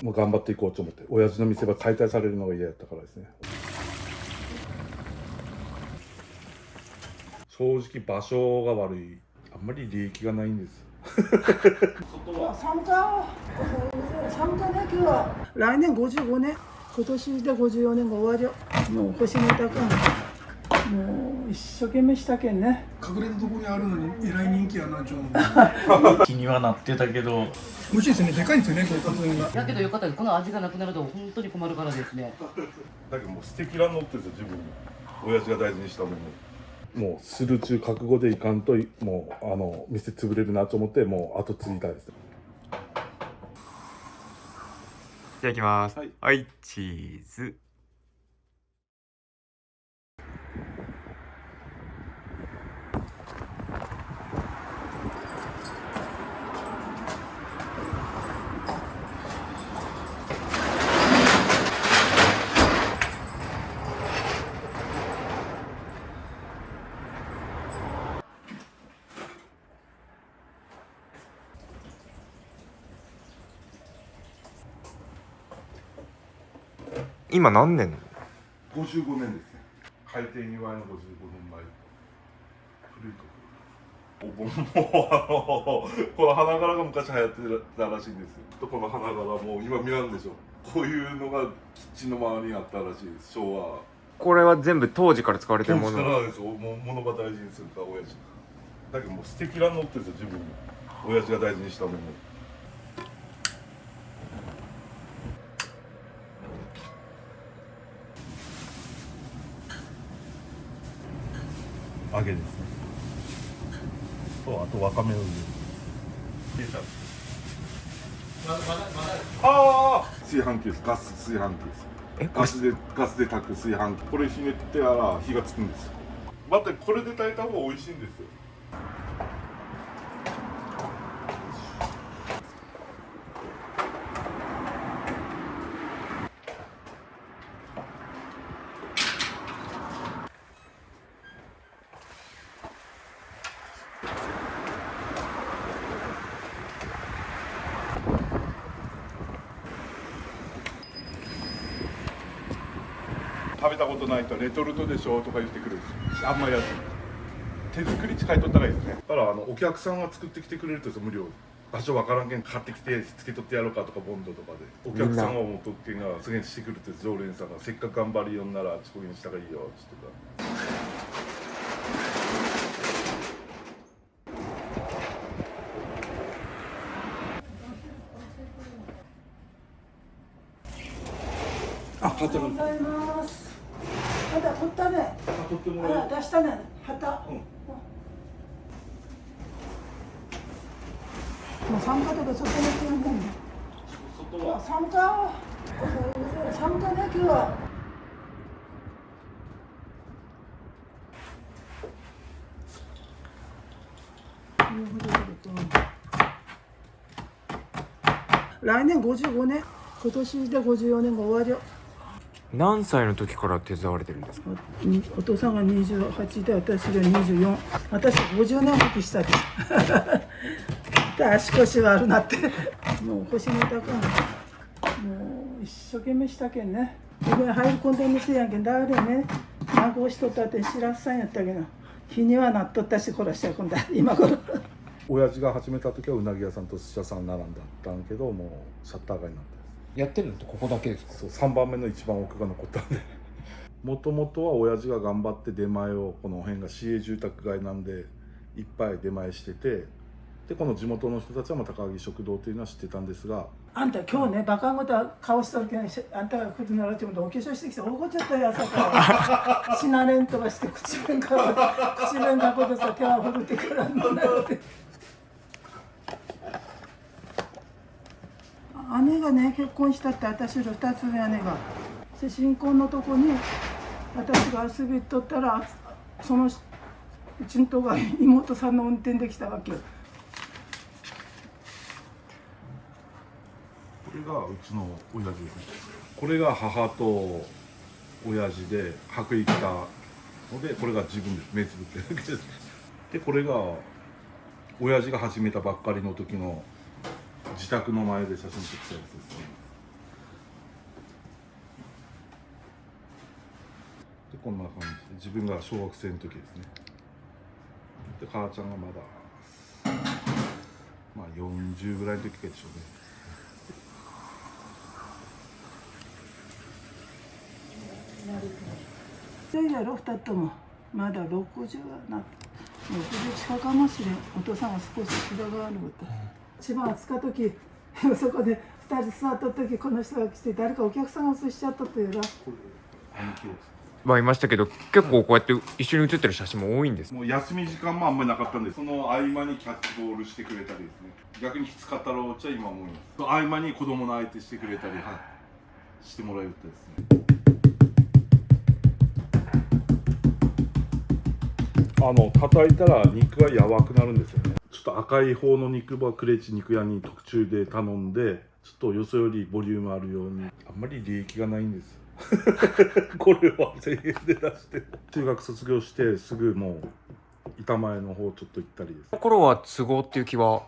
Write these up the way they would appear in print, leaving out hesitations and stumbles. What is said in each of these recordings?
もう頑張っていこうと思って、親父の店が解体されるのが嫌だったからですね。正直場所が悪い、あんまり利益がないんです。寒かね、今日は。来年55年、今年で54年が終わりよ。もう星の高い。もう一生懸命したけんね。隠れたところにあるのにえらい人気やなちょう気にはなってたけど、美味しいですね。でかいんですよね、こうカツが。だけどよかったです。この味がなくなると本当に困るからですね。だけどもう捨てきらんのって自分に親父が大事にしたもの、もうする中覚悟でいかんと、もう店潰れるなと思って、もう後継いだです。じゃあいきます。はい、はい、チーズ。今何年？ 55年ですね。開店祝いの55年前。古いとこ。お盆もこの花柄が昔流行ってたらしいんですよ。この花柄も今見らんでしょ。こういうのがキッチンの周りにあったらしいです。昭和。これは全部当時から使われてるも当時からの。ですよ。もう物が大事にするから親父。だけどもう捨てきらんのってですよ、自分に。親父が大事にしたもの。揚げですね。とあとわかめを入れる。入れた。ああ、炊飯器です。ガス炊飯器です。え、これガスで炊く炊飯器。これひねってやら火がつくんですよ。またこれで炊いた方が美味しいんですよ。食べたことないとレトルトでしょとか言ってくるんですよ。あんまり安い。手作り近いとったらいいですね。だからお客さんが作ってきてくれると無料。場所わからんけん買ってきてつけとってやろうかとかボンドとかでお客さんが思っとくけんがすげえしてくるって常連さんがせっかく頑張りよんなら遅刻にした方がいいよって言ってありがとうございます。まだ取ったね。とってもあら出したね。旗。もう寒かったから外に行ってるもんね。外は寒か。寒かね、今日は。来年55年、今年で54年が終わりよ。何歳の時から手伝われてるんですか？お父さんが28で私が24。私50年復帰したですで足腰悪なってもう腰の高い。もう一生懸命したけんね。ここに入り込んでる店やけん誰ね孫しとったって知らっさんやったけど日にはなっとったし殺しちゃうんだ今頃親父が始めた時はうなぎ屋さんと寿司屋さん並んだったんけど、もうシャッター街になったんです。やってるのってここだけですか？そう、3番目の一番奥が残ったんでもともとは親父が頑張って出前を、この辺が市営住宅街なんでいっぱい出前してて、でこの地元の人たちは高木食堂というのは知ってたんですが、あんた今日ねバカんこと顔しとるけんあんたが来るならって思ってお化粧してきて怒っちゃったよ朝から死なれんとかして口弁かことさ手は振るってからんのなって姉がね結婚したって私の2つ目姉がで新婚のとこに私が遊びとったらそのうちのとこが妹さんの運転で来たわけよ。これがうちの親父ですね。これが母と親父で白衣着たので、これが自分です。目つぶってるだけです。でこれが親父が始めたばっかりの時の自宅の前で写真撮ったやつですね。こんな感じで自分が小学生の時ですね。で母ちゃんがまだまあ40ぐらいの時でしょうね。いやいや2人ともまだ60はな60近かもしれん。お父さんは少し白があること、一番暑かった時そこで2人座った時この人が来て誰かお客さんが映しちゃったというか、はいましたけど、結構こうやって一緒に写ってる写真も多いんです。もう休み時間もあんまりなかったんで、その合間にキャッチボールしてくれたりですね。逆にきつかったろうっちゃ今思います。合間に子供の相手してくれたり、はい、してもらえるってですね。叩いたら肉がやばくなるんですよね。ちょっと赤い方の肉はクレチ肉屋に特注で頼んで、ちょっとよそよりボリュームあるように。あんまり利益がないんです。これは1000円で出して。中学卒業してすぐもう板前の方ちょっと行ったりです。その頃は都合っていう気は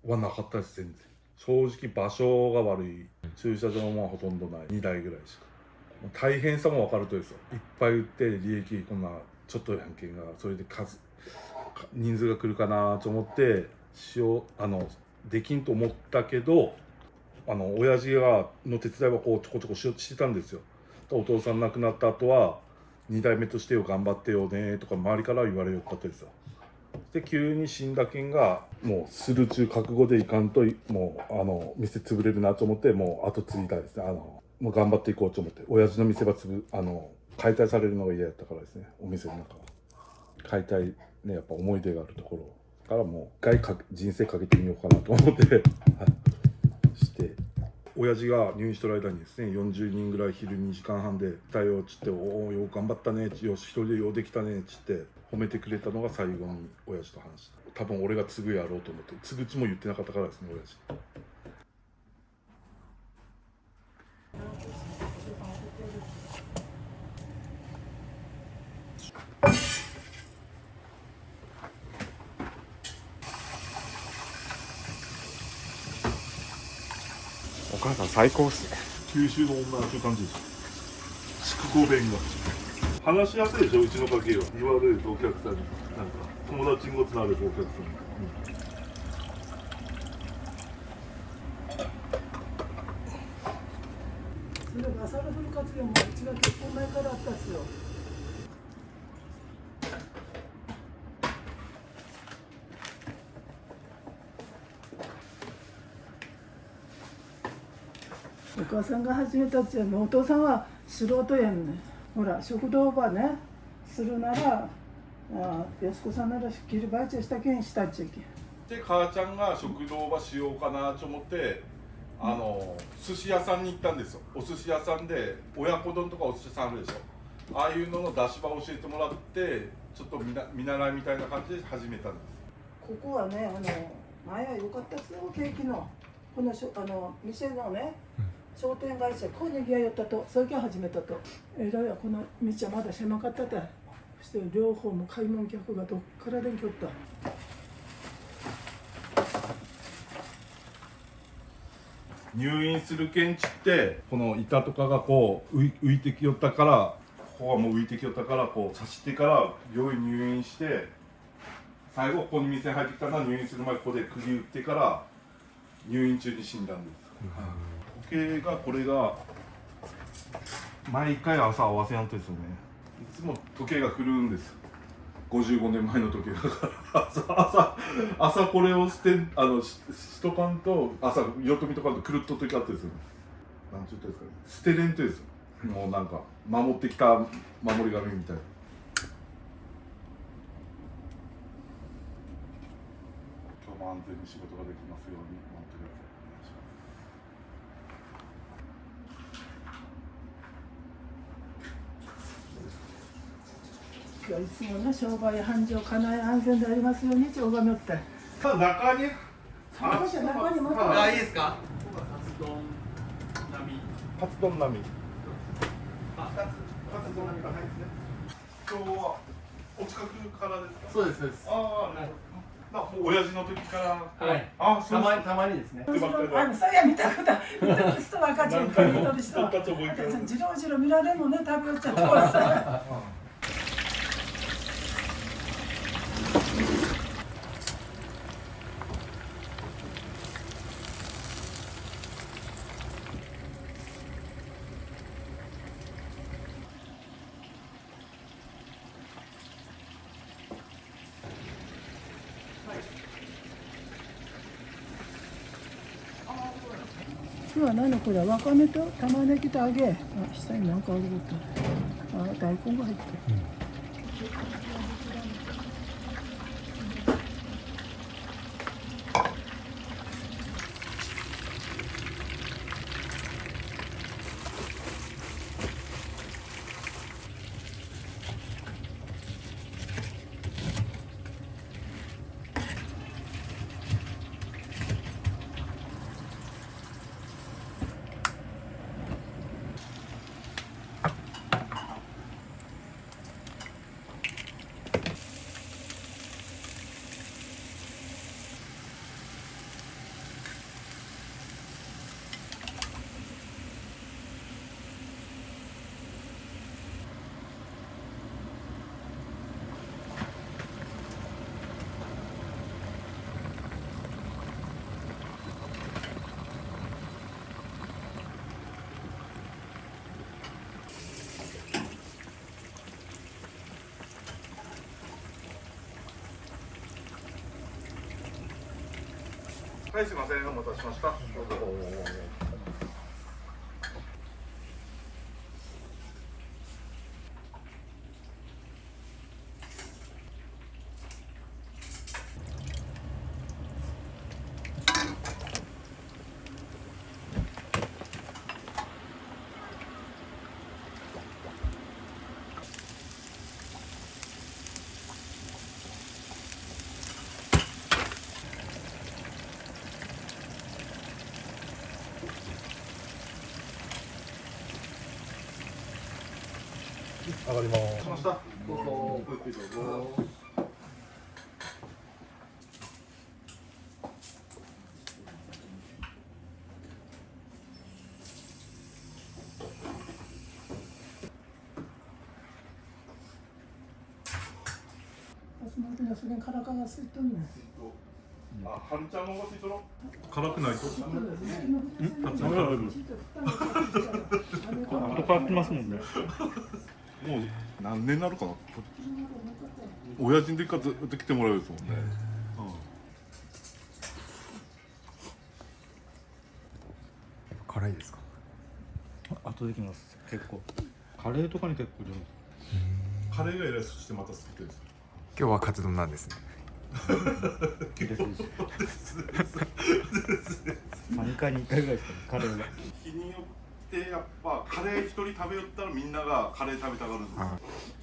なかったです。全然正直場所が悪い。駐車場もほとんどない。2台ぐらいしか。大変さも分かるとですよ。いっぱい売って利益こんなちょっとやんけんが、それで人数が来るかなと思ってできんと思ったけど、親父の手伝いはこうちょこちょこしてたんですよ。お父さん亡くなった後は2代目としてよ頑張ってよねとか周りから言われよったですよ。で急に死んだけんがもうする中覚悟でいかんともう店潰れるなと思って、もう後継いだですね。もう頑張っていこうと思って、親父の店は解体されるのが嫌だったからですね。お店の中は解体ね、やっぱ思い出があるところからもう一回人生かけてみようかなと思ってして親父が入院してる間にですね、40人ぐらい昼2時間半で「来たよ」っつって「おおよく頑張ったね」「よし一人でようできたね」っつって褒めてくれたのが最後に親父と話した。多分俺が継ぐやろうと思って、継ぐちも言ってなかったからですね、親父。お母さん最高っすね。九州の女はそういう感じです。筑後弁が話しやすいでしょ、うちの家系は。言われるとお客さんになんか友達にごつなるお客さんに、それが朝の復活よ、もううちが結婚前からあったんですよ。お母さんが始めたっちゃうの、お父さんは素人やんね。ほら食堂ばねするなら安子さんなら切るバイトしたけんしたっちゃけん。で母ちゃんが食堂ばしようかなと思って寿司屋さんに行ったんですよ。お寿司屋さんで親子丼とかお寿司屋さんあるでしょ。ああいうのの出し場を教えてもらって、ちょっと見習いみたいな感じで始めたんです。ここはね前は良かったっすよ、ケーキのこの店のね、商店街社こうにぎわいよったと、それから始めたと。えらいわ、この道はまだ狭かったで、そして両方も買い物客がどっからでんきょった。入院するけんちってこの板とかがこう浮いてきよったから、ここはもう浮いてきよったからこう刺してから病院入院して、最後ここに店入ってきたのは入院する前ここで釘打ってから入院中に死んだんです。時計がこれが毎回朝合わせやんとですよね。いつも時計が来るんです。55年前の時計だから朝これをしとかんと朝よとみとかんと狂っと時あってですよね。なんちゅうとですかね、捨てれんとですよ。もうなんか守ってきた守り神みたいな。今日も安全に仕事ができますように守ってください。いつもね、商売繁盛、家内安全でありますようにって拝みよって。中に中にもあ、いいですか。カツ丼並み。カツ丼並みが入ってね。今日はお近くからですか。そうですそうです。ああ、もう親父の時からはいあそうですたまにですねそりゃ見たこと見た人は赤ちゃん見とる人はじろじろ見られんもね食べよっちゃってさ今日は何これわかめと玉ねぎと揚げ下に何かあること大根が入ってる、はいすいませんお待たせしましたどうぞ上がります。しました。どうぞ。どうぞ。それからからすいとんねあ、はるちゃんのがついとろ。辛くないと。変わってますもんね。もう何年になるかな。親父の時からずっと来てもらうですもんね。辛いですか？後できます。結構カレーとかに結構入れるんです。カレーが偉いそしてまた好きです。今日はカツ丼なんですね。3回に1回ぐらいですかね、カレーが。日によってやっぱカレー一人食べよったらみんながカレー食べたがるんですよ。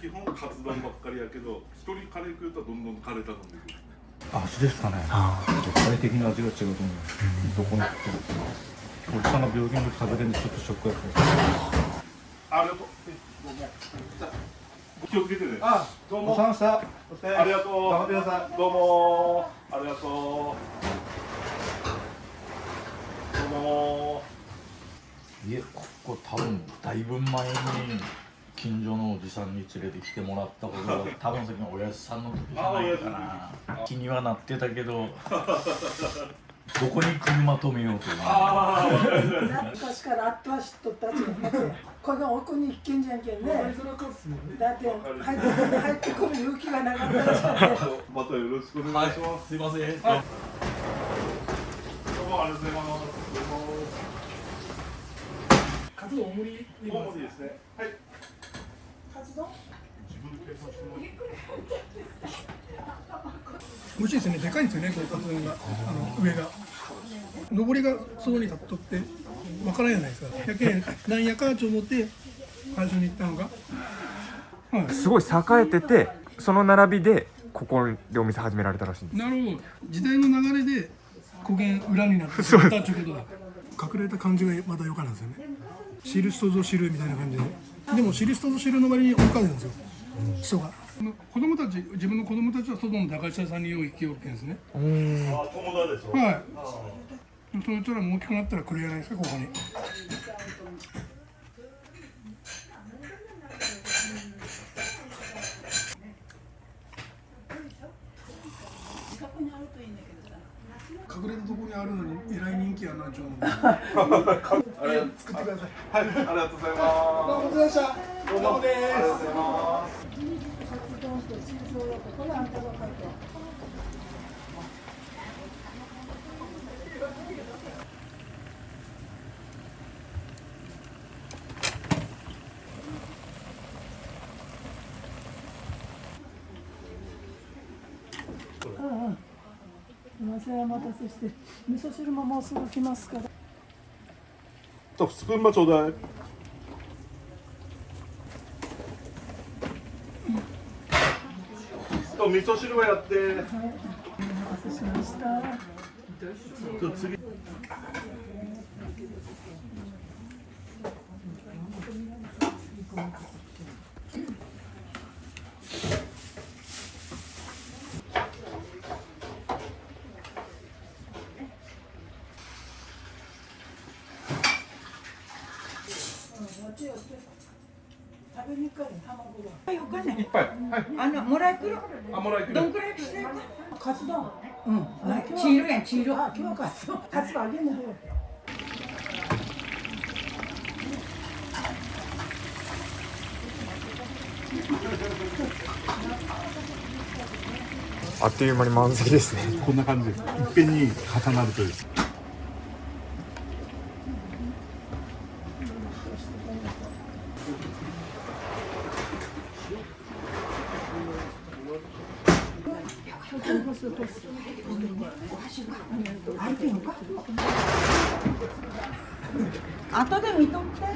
基本カツ丼ばっかりやけど一人カレー食うとどんどんカレー頼んでくる。味ですかね。絶対的に味が違うと思います。どこに行っても。おじさんが病気の時食べれるんでちょっとショックやった。ありがとう。気をつけてね。あどうもお疲れ様でした。ありがとう。頑張ってください。どうもありがとう。どうもいえ、ここ多分だいぶ前に近所のおじさんに連れてきてもらったことが多分さっきの親父さんの時じゃないかな。気にはなってたけどどこに車止めようと昔からあっとは知っとったちがねこの奥に一軒じゃんけんねだって入ってくる勇気がなかったじゃんねまたよろしくお願いします。すいません、どうもありがとうございます。カツオ大盛り大盛りですね。はい。カツ丼自分で計算してもらって美味しいですね。でかいんですよね、このカツ丼が上が上りがそこに立っとってわからんじゃないですか。やけんなんやかと思って最初に行ったのが、すごい栄えてて、その並びでここでお店始められたらしいんです。なるほど。時代の流れで古源裏になってたということだ。隠れた感じがまた良かったんですよね。知る人ぞ知るみたいな感じで。でも知る人ぞ知るの割に多かったんですよ。人が。子供たち、自分の子供たちは外の駄菓子屋さんによう行きよるけんですね。あ、友達でしょ。はい。そいつらも大きくなったら来るやないですか、ここに。隠れたところにあるのにえらい人気やな、ちょうど。作ってください。はい、ありがとうございます。どうもございました。どうもです。ありがとうございます。カツ丼とチーズをやってこれあんたが書いて。すみません、お待たせして。味噌汁ももうすぐ来ますから。とスプーンもちょうだい。と味噌汁はやって。はい、お待たせしました。次。食べにくい卵が。はい、お金。いっぱい。はい。もらいくる。あ、もらいくる。どんくらいしてカツ丼。うん。黄色やん、黄色。あ、今日カツ丼。カツ丼あげんのよ。あっという間に満席ですね。こんな感じです。いっぺんに重なるという。開いてんのか。後で見とって。こ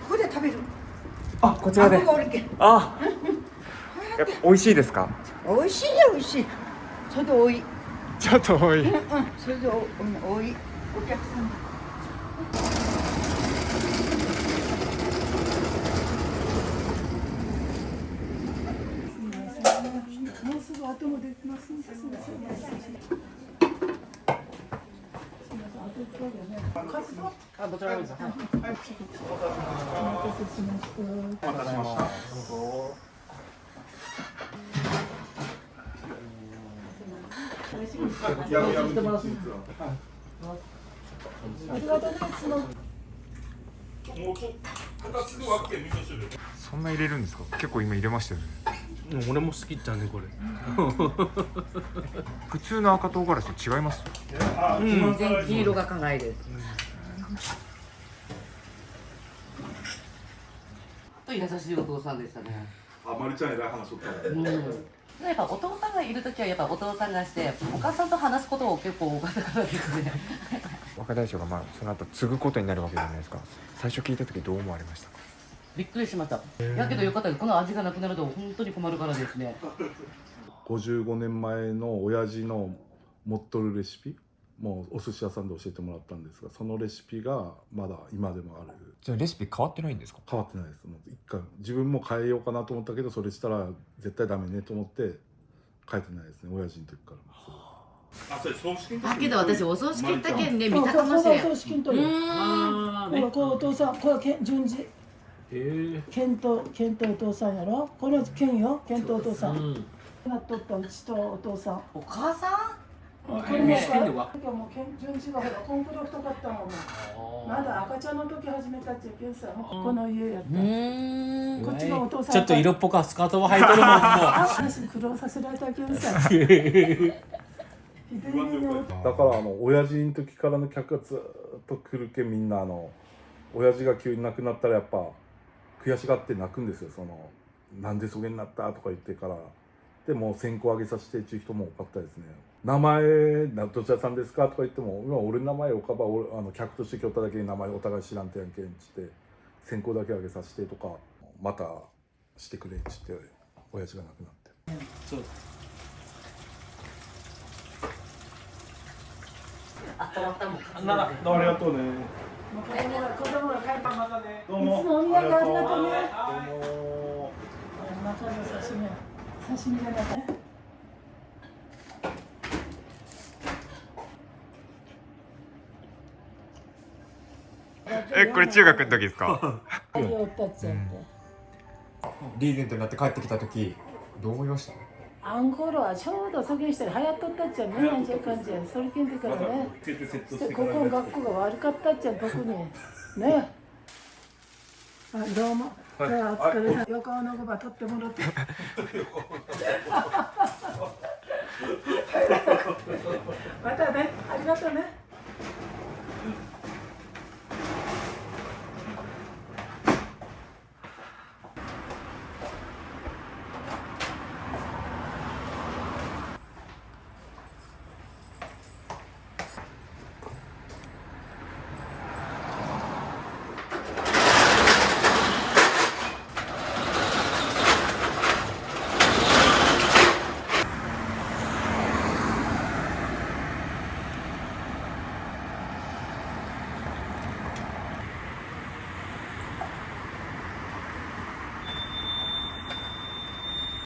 こで食べる。あ、こちらで顎。がおるけん。あ、やっぱ美味しいですか？美味しいよ、美味しい。それで多い。ちょっと多い。それで多い。お客さん。もうすぐ後もできますんで、すぐすぐ。カツ丼。あ、どちらでもいいです。はい。お待たせしました。お待たせしました。やむやむ。ありがとうね、いつも。もうちょっと形のわけ味噌汁。そんな入れるんですか？結構今入れましたよね。俺も好きっちゃねこれ。普通の赤唐辛子と違います？全然黄色が辛いです。と優しいお父さんでしたね。あまりちゃん偉い話しとったもん。やっぱお父さんがいるときはやっぱお父さんがして、お母さんと話すことを結構多かったからですね。若大将がその後継ぐことになるわけじゃないですか。最初聞いた時どう思われましたか？びっくりしました。やけどよかったです。この味がなくなると本当に困るからですね。55年前の親父の持っとるレシピ、もうお寿司屋さんで教えてもらったんですが、そのレシピがまだ今でもある。じゃあレシピ変わってないんですか？変わってないです。もう一回自分も変えようかなと思ったけど、それしたら絶対ダメねと思って変えてないですね。親父の時から。あ、それ葬式。だけど私お葬式行ったけんね見たそうそうそう、かもしれん。葬式の時。ほら、こうお父さん、これ順次。健とお父さんやろ。これ健よ、健とお父さん。なっとったうちとお父さん。お母さん？これもさ、もう順次がほらコンプレ太かったもん。まだ赤ちゃんの時始めたっていうけんさ、この家やった。こっちがお父さん。ちょっと色っぽかスカートも履いてるもんもう。私苦労させられたけんさ。ひでえよ。だから親父の時からの客がずっと来るけん、みんな親父が急に亡くなったらやっぱ悔しがって泣くんですよ。なんでそげになったとか言ってから。でもう線香あげさせてっていう人も多かったですね。名前どちらさんですかとか言っても、今俺の名前おかば客として来ただけに名前お互い知らんてやんけんっつって線香だけあげさせてとか、またしてくれっつって親父が亡くなって。そう。どうもありがとうね。子供が帰った。どうもいつもお土産ありがとうね。どうも。中の刺身じゃなくて。これ中学の時ですか？あれを歌っちゃって。リーゼントになって帰ってきた時どう思いました？あんころはちょうどそげんしたら流行っとったっちゃね、なんちゃう感じや。それけんでからね。ここの学校が悪かったっちゃ、特に。ね。あ、どうも。お疲れ様。横尾のごば取ってもらって。またね、ありがとうね。